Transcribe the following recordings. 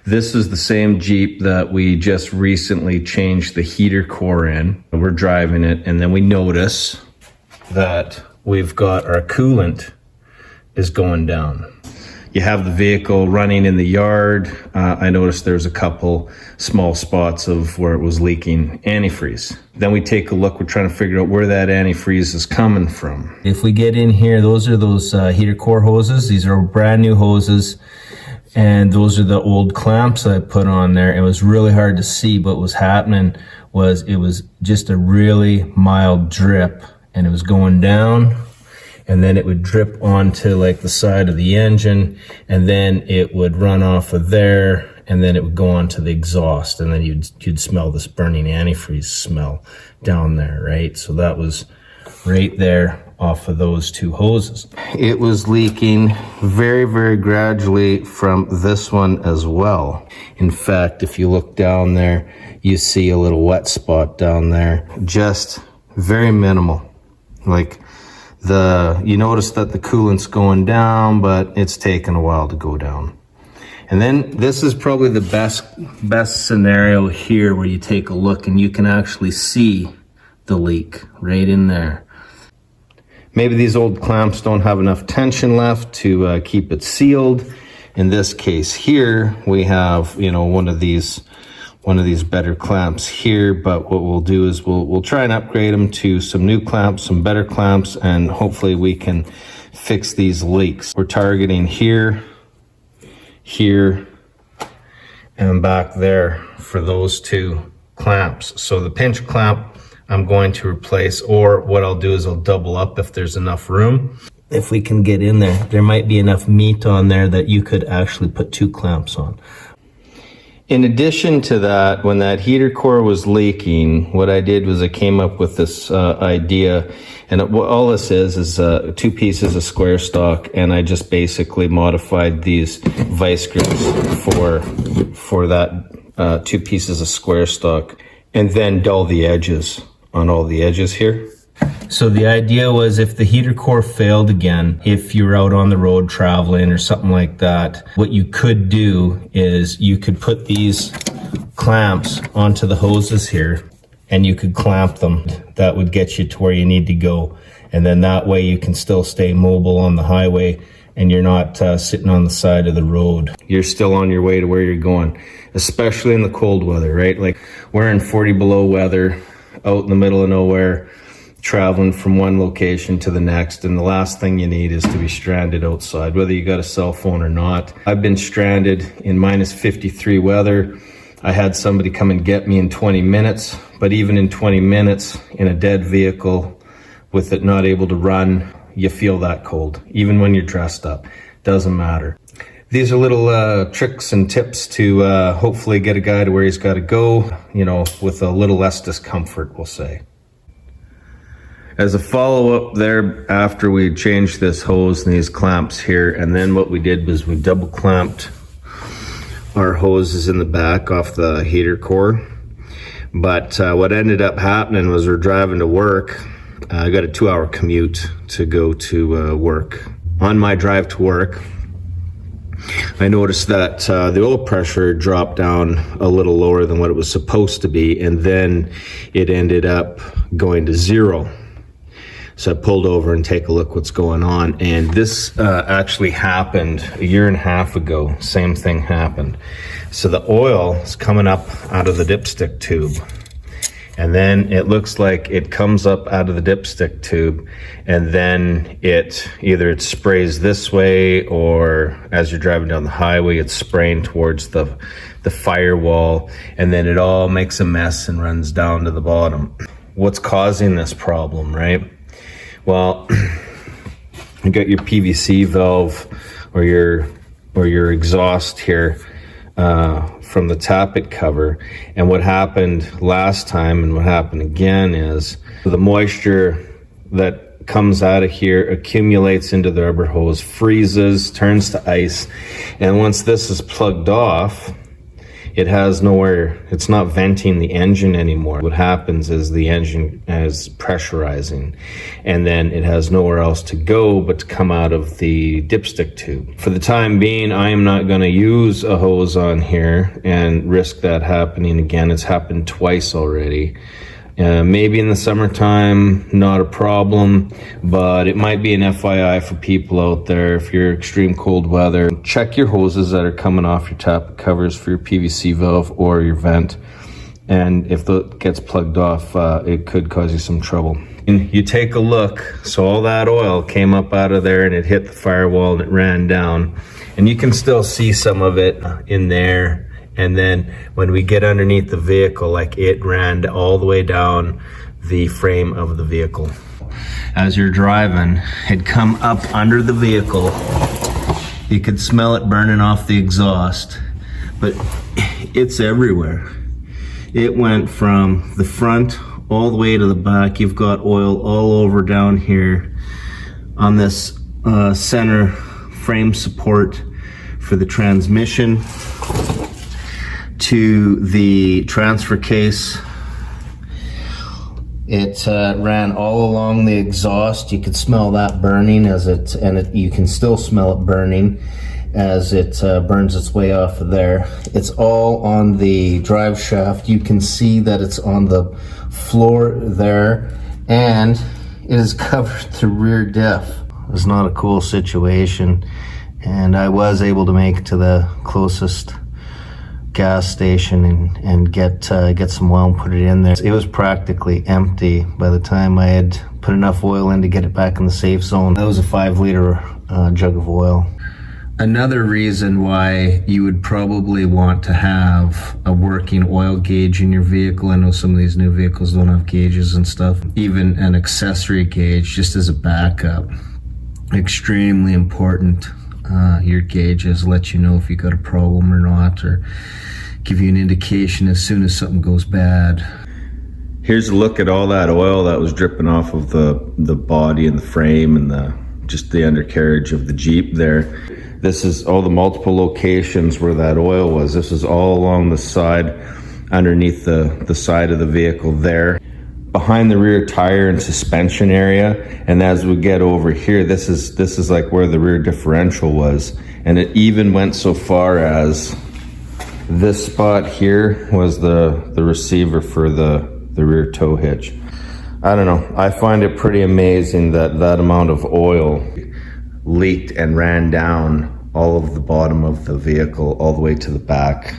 This is the same Jeep that we just recently changed the heater core in. We're driving it, and then we notice that we've got our coolant is going down. You have the vehicle running in the yard. I noticed there's a couple small spots of where it was leaking antifreeze. Then we take a look, we're trying to figure out where that antifreeze is coming from. If we get in here, those are those heater core hoses. These are brand new hoses. And those are the old clamps I put on there. It was really hard to see, but what was happening was it was just a really mild drip, and it was going down, and then it would drip onto like the side of the engine, and then it would run off of there, and then it would go onto the exhaust, and then you'd smell this burning antifreeze smell down there, right? So that was right there off of those two hoses. It was leaking very, very gradually from this one as well. In fact, if you look down there, you see a little wet spot down there. Just very minimal. Like you notice that the coolant's going down, but it's taken a while to go down. And then this is probably the best scenario here, where you take a look and you can actually see the leak right in there. Maybe these old clamps don't have enough tension left to keep it sealed. In this case here, we have, one of these better clamps here, but what we'll do is we'll try and upgrade them to some new clamps, some better clamps, and hopefully we can fix these leaks. We're targeting here, here, and back there for those two clamps. So the pinch clamp I'm going to replace, or what I'll do is I'll double up if there's enough room. If we can get in there might be enough meat on there that you could actually put two clamps on. In addition to that, when that heater core was leaking, what I did was I came up with this idea, and what all this is two pieces of square stock, and I just basically modified these vice grips for that two pieces of square stock, and then dull the edges on all the edges here. So the idea was, if the heater core failed again, if you're out on the road traveling or something like that, what you could do is you could put these clamps onto the hoses here, and you could clamp them. That would get you to where you need to go. And then that way you can still stay mobile on the highway, and you're not sitting on the side of the road. You're still on your way to where you're going, especially in the cold weather, right? Like, we're in 40 below weather, out in the middle of nowhere, traveling from one location to the next, and the last thing you need is to be stranded outside, whether you got a cell phone or not. I've been stranded in minus 53 weather. I had somebody come and get me in 20 minutes, but even in 20 minutes in a dead vehicle with it not able to run, you feel that cold, even when you're dressed up. Doesn't matter. These are little tricks and tips to hopefully get a guy to where he's got to go, with a little less discomfort, we'll say. As a follow-up there, after we changed this hose and these clamps here, and then what we did was we double clamped our hoses in the back off the heater core. But what ended up happening was we're driving to work. I got a 2-hour commute to go to work. On my drive to work, I noticed that the oil pressure dropped down a little lower than what it was supposed to be, and then it ended up going to 0. So I pulled over and take a look what's going on, and this actually happened a year and a half ago. Same thing happened. So the oil is coming up out of the dipstick tube, and then it looks like it comes up out of the dipstick tube, and then it sprays this way, or as you're driving down the highway, it's spraying towards the firewall, and then it all makes a mess and runs down to the bottom. What's causing this problem, right? Well, you got your PVC valve or your exhaust here from the tappet cover, and what happened last time and what happened again is the moisture that comes out of here accumulates into the rubber hose, freezes, turns to ice, and once this is plugged off, it has nowhere, it's not venting the engine anymore. What happens is the engine is pressurizing, and then it has nowhere else to go but to come out of the dipstick tube. For the time being, I am not going to use a hose on here and risk that happening again. It's happened twice already. Maybe in the summertime, not a problem, but it might be an FYI for people out there. If you're extreme cold weather, check your hoses that are coming off your tappet covers for your PVC valve or your vent. And if that gets plugged off, it could cause you some trouble. And you take a look, so all that oil came up out of there and it hit the firewall and it ran down. And you can still see some of it in there. And then when we get underneath the vehicle, like it ran all the way down the frame of the vehicle. As you're driving, it'd come up under the vehicle. You could smell it burning off the exhaust, but it's everywhere. It went from the front all the way to the back. You've got oil all over down here on this center frame support for the transmission, to the transfer case. It ran all along the exhaust. You could smell that burning as you can still smell it burning as it burns its way off of there. It's all on the drive shaft. You can see that it's on the floor there, and it is covered the rear diff. It's not a cool situation, and I was able to make it to the closest gas station and get some oil and put it in there. It was practically empty by the time I had put enough oil in to get it back in the safe zone. That was a 5-liter jug of oil. Another reason why you would probably want to have a working oil gauge in your vehicle, I know some of these new vehicles don't have gauges and stuff, even an accessory gauge just as a backup. Extremely important. Your gauges let you know if you got a problem or not, or give you an indication as soon as something goes bad. Here's a look at all that oil that was dripping off of the body and the frame and just the undercarriage of the Jeep there. This is all the multiple locations where that oil was. This is all along the side, underneath the side of the vehicle there, behind the rear tire and suspension area. And as we get over here, this is like where the rear differential was, and it even went so far as this spot here was the receiver for the rear tow hitch. I don't know, I find it pretty amazing that that amount of oil leaked and ran down all of the bottom of the vehicle all the way to the back.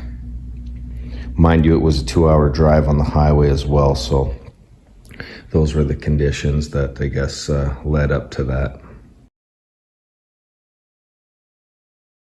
Mind you, it was a 2-hour drive on the highway as well, so those were the conditions that I guess led up to that.